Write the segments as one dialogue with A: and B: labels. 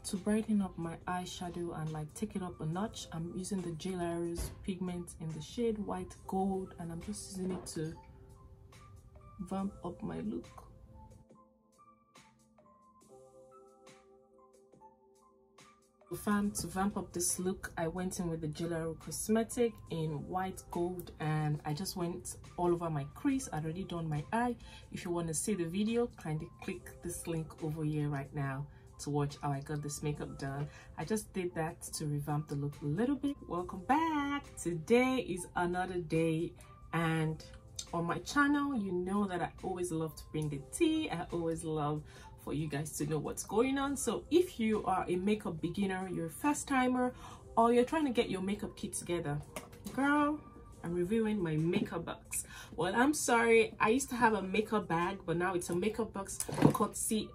A: To brighten up my eyeshadow and like take it up a notch, I'm using the Garbie'Signature pigment in the shade White Gold, and I'm just using it to vamp up my look. To vamp up this look, I went in with the Garbie'Signature cosmetic in White Gold, and I just went all over my crease. I'd already done my eye. If you want to see the video, kindly click this link over here right now to watch how I got this makeup done. I just did that to revamp the look a little bit. Welcome back. Today is another day, and on my channel, you know that I always love to bring the tea. I always love for you guys to know what's going on. So if you are a makeup beginner, you're a first timer, or you're trying to get your makeup kit together, girl, I'm reviewing my makeup box. Well, I'm sorry, I used to have a makeup bag, but now it's a makeup box courtesy.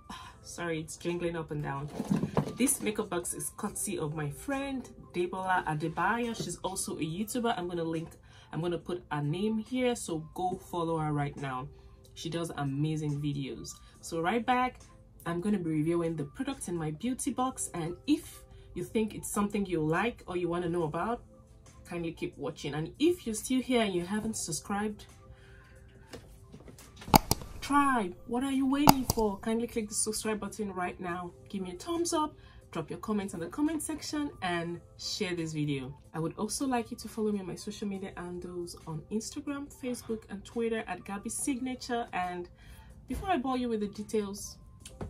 A: Sorry, it's jingling up and down. This makeup box is courtesy of my friend Debola Adebayo. She's also a YouTuber. I'm gonna put her name here, so go follow her right now. She does amazing videos. So right back, I'm going to be reviewing the products in my beauty box, and if you think it's something you like or you want to know about, kindly keep watching. And if you're still here and you haven't subscribed, what are you waiting for? Kindly click the subscribe button right now. Give me a thumbs up, drop your comments in the comment section, and share this video. I would also like you to follow me on my social media handles on Instagram, Facebook, and Twitter at Garbie'Signature. And before I bore you with the details,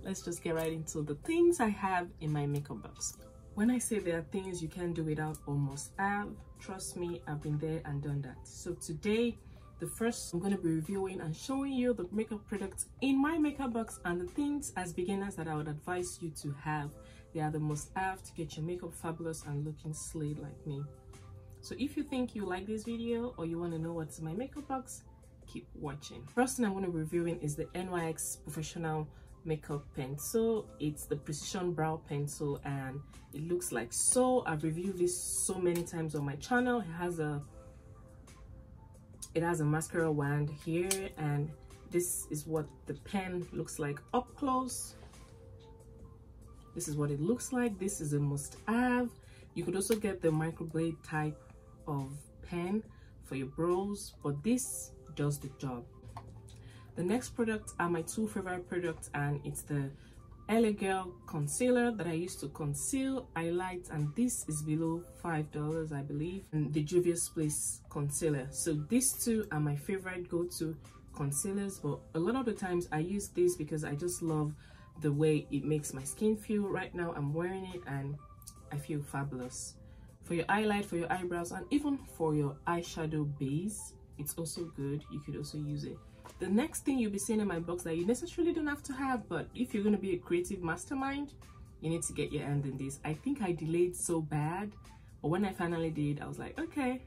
A: let's just get right into the things I have in my makeup box. When I say there are things you can't do without or must have, trust me, I've been there and done that. So today, the first, I'm going to be reviewing and showing you the makeup products in my makeup box and the things as beginners that I would advise you to have. They are the must have to get your makeup fabulous and looking slayed like me. So if you think you like this video or you want to know what's in my makeup box, keep watching. First thing I'm going to be reviewing is the NYX Professional Makeup Pencil. It's the Precision Brow Pencil, and it looks like so. I've reviewed this so many times on my channel. It has a mascara wand here, and this is what the pen looks like up close. This is what it looks like. This is a must have. You could also get the microblade type of pen for your brows, but this does the job. The next products are my two favorite products, and it's the LA Girl concealer that I used to conceal, highlight, and this is below $5, I believe, and the Juvia's Place concealer. So these two are my favorite go-to concealers, but a lot of the times I use this because I just love the way it makes my skin feel. Right now I'm wearing it and I feel fabulous. For your highlight, for your eyebrows, and even for your eyeshadow base, it's also good. You could also use it. The next thing you'll be seeing in my box that you necessarily don't have to have, but if you're going to be a creative mastermind, you need to get your hand in this. I think I delayed so bad, but when I finally did, I was like, okay,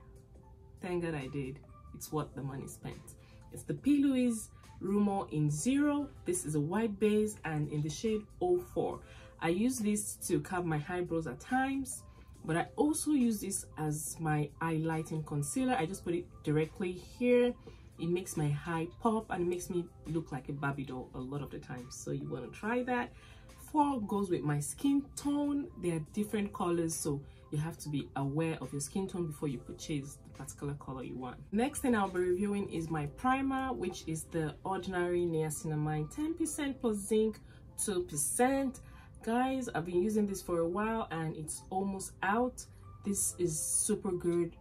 A: thank God I did. It's what the money spent. It's the P. Louise Rumor in Zero. This is a white base and in the shade 04. I use this to carve my eyebrows at times, but I also use this as my highlighting concealer. I just put it directly here. It makes my eye pop and it makes me look like a Barbie doll a lot of the time. So you want to try that. 4 goes with my skin tone. There are different colors, so you have to be aware of your skin tone before you purchase the particular color you want. Next thing I'll be reviewing is my primer, which is the Ordinary Niacinamide 10% plus zinc 2%. Guys, I've been using this for a while and it's almost out. This is super good.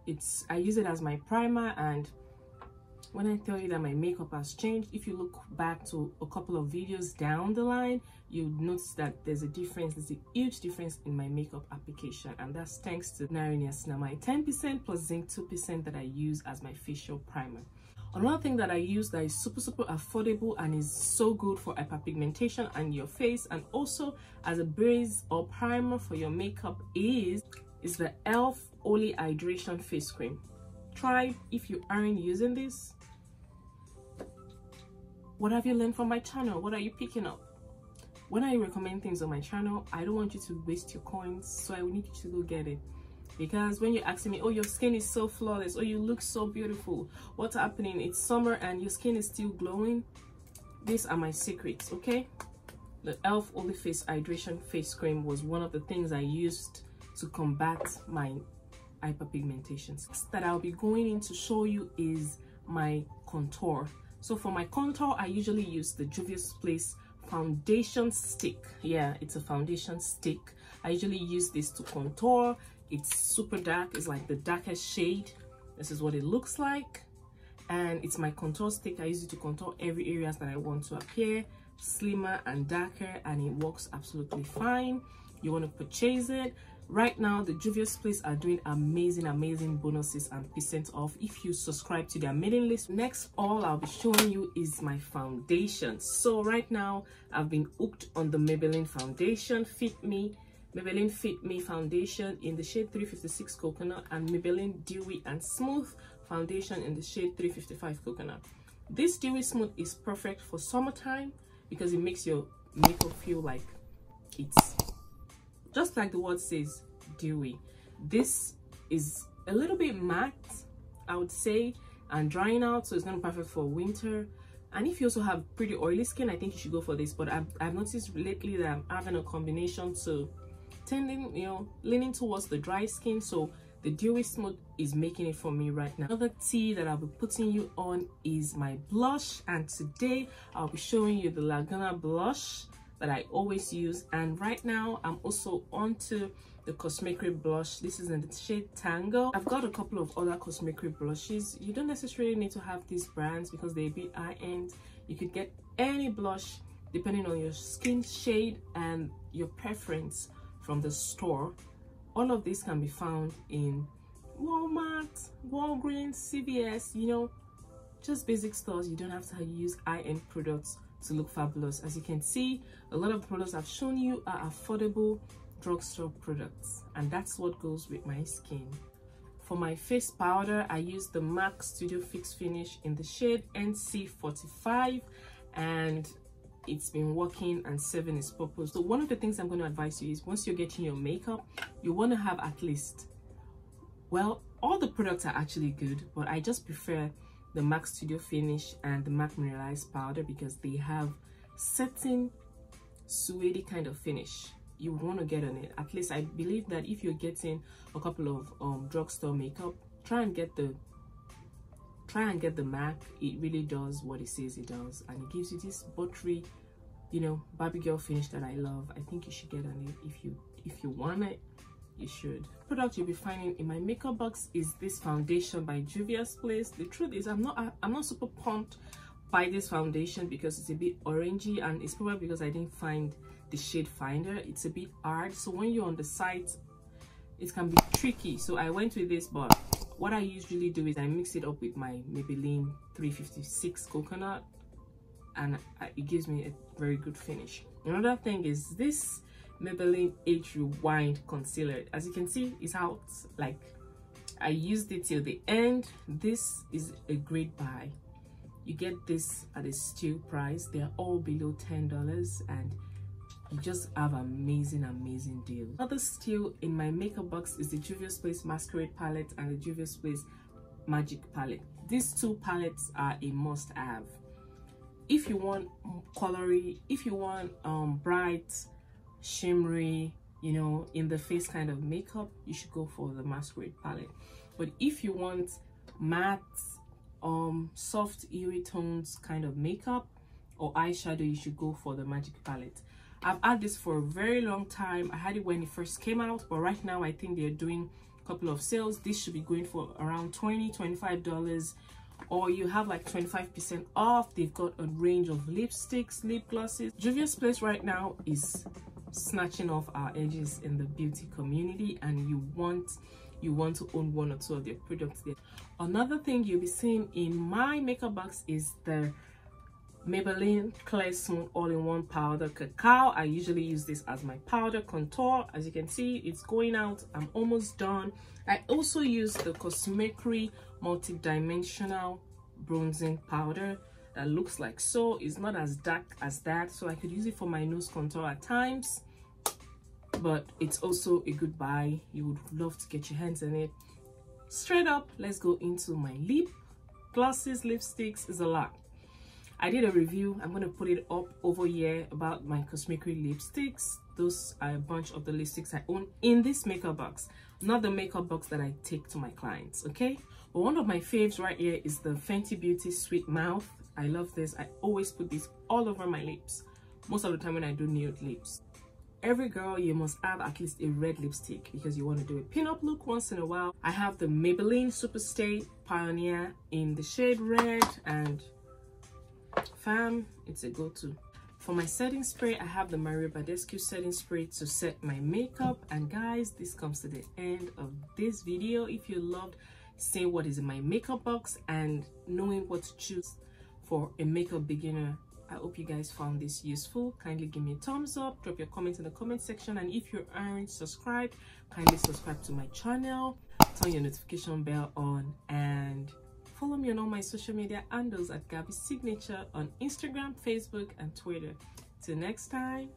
A: I use it as my primer, and when I tell you that my makeup has changed, if you look back to a couple of videos down the line, you'll notice that there's a difference. There's a huge difference in my makeup application, and that's thanks to Niacinamide 10% plus zinc 2% that I use as my facial primer. Another thing that I use that is super affordable and is so good for hyperpigmentation and your face, and also as a base or primer for your makeup, is the e.l.f. Holy Hydration Face Cream. Try if you aren't using this. What have you learned from my channel? What are you picking up? When I recommend things on my channel, I don't want you to waste your coins, so I need you to go get it. Because when you're asking me, oh, your skin is so flawless, oh, you look so beautiful, what's happening? It's summer and your skin is still glowing. These are my secrets, okay? The e.l.f. Holy Face Hydration Face Cream was one of the things I used to combat my hyperpigmentation. That I'll be going in to show you is my contour. So for my contour, I usually use the Juvia's Place foundation stick. Yeah, it's a foundation stick. I usually use this to contour. It's super dark. It's like the darkest shade. This is what it looks like. And it's my contour stick. I use it to contour every areas that I want to appear slimmer and darker, and it works absolutely fine. You want to purchase it. Right now, the Juvia's Place are doing amazing bonuses and % off if you subscribe to their mailing list. Next, all I'll be showing you is my foundation. So right now, I've been hooked on the Maybelline foundation Maybelline Fit Me foundation in the shade 356 Coconut, and Maybelline Dewy and Smooth foundation in the shade 355 Coconut. This Dewy Smooth is perfect for summertime because it makes your makeup feel like it's just like the word says, dewy. This is a little bit matte, I would say, and drying out, so it's gonna be perfect for winter. And if you also have pretty oily skin, I think you should go for this. But I've noticed lately that I'm having a combination, so leaning towards the dry skin, so the Dewy Smooth is making it for me right now. Another tea that I'll be putting you on is my blush, and today I'll be showing you the Laguna blush that I always use. And right now I'm also onto the Cosmecry blush. This is in the shade Tango. I've got a couple of other Cosmecry blushes. You don't necessarily need to have these brands because they're a bit high-end. You could get any blush depending on your skin shade and your preference from the store. All of these can be found in Walmart, Walgreens, CVS, just basic stores. You don't have to use high-end products to look fabulous. As you can see, a lot of the products I've shown you are affordable drugstore products, and that's what goes with my skin. For my face powder, I use the MAC Studio Fix Finish in the shade NC45, and it's been working and serving its purpose. So one of the things I'm going to advise you is, once you're getting your makeup, you want to have at least, well, all the products are actually good, but I just prefer the MAC Studio Finish and the MAC Mineralized Powder because they have certain suede kind of finish you would want to get on it. At least I believe that if you're getting a couple of drugstore makeup, try and get the MAC. It really does what it says it does, and it gives you this buttery, Barbie girl finish that I love. I think you should get on it. If you want it, you should. The product you'll be finding in my makeup box is this foundation by Juvia's Place. The truth is, I'm not super pumped by this foundation because it's a bit orangey, and it's probably because I didn't find the shade finder. It's a bit hard, so when you're on the site it can be tricky. So I went with this, but what I usually do is I mix it up with my Maybelline 356 Coconut, and it gives me a very good finish. Another thing is this Maybelline Age Rewind concealer. As you can see, it's out. Like, I used it till the end. This is a great buy. You get this at a steal price. They're all below $10, and you just have amazing deal. Another steal in my makeup box is the Juvia's Place Masquerade palette and the Juvia's Place Magic palette. These two palettes are a must-have. If you want colory, if you want bright, shimmery, in the face kind of makeup, you should go for the Masquerade palette. But if you want matte, soft, eerie tones kind of makeup or eyeshadow, you should go for the Magic palette. I've had this for a very long time. I had it when it first came out, but right now I think they're doing a couple of sales. This should be going for around $20–25, or you have like 25% off. They've got a range of lipsticks, lip glosses. Juvia's Place right now is snatching off our edges in the beauty community, and you want to own one or two of their products there. Another thing you'll be seeing in my makeup box is the Maybelline Clear Smooth All-in-One Powder Cacao. I usually use this as my powder contour. As you can see, it's going out. I'm almost done. I also use the Cosmecry Multi-Dimensional Bronzing Powder that looks like so. It's not as dark as that, so I could use it for my nose contour at times, but it's also a good buy. You would love to get your hands on it. Straight up, let's go into my lip glosses. Lipsticks is a lot. I did a review. I'm going to put it up over here about my cosmetics lipsticks. Those are a bunch of the lipsticks I own in this makeup box, not the makeup box that I take to my clients, okay? But one of my faves right here is the Fenty Beauty Sweet Mouth. I love this. I always put this all over my lips, most of the time when I do nude lips. Every girl, you must have at least a red lipstick because you want to do a pin-up look once in a while. I have the Maybelline Superstay Pioneer in the shade red, and fam, it's a go-to. For my setting spray, I have the Mario Badescu setting spray to set my makeup. And guys, this comes to the end of this video. If you loved seeing what is in my makeup box and knowing what to choose for a makeup beginner, I hope you guys found this useful. Kindly give me a thumbs up, drop your comments in the comment section, and if you aren't subscribed, kindly subscribe to my channel, turn your notification bell on, and follow me on all my social media handles at Garbie'Signature on Instagram, Facebook, and Twitter. Till next time.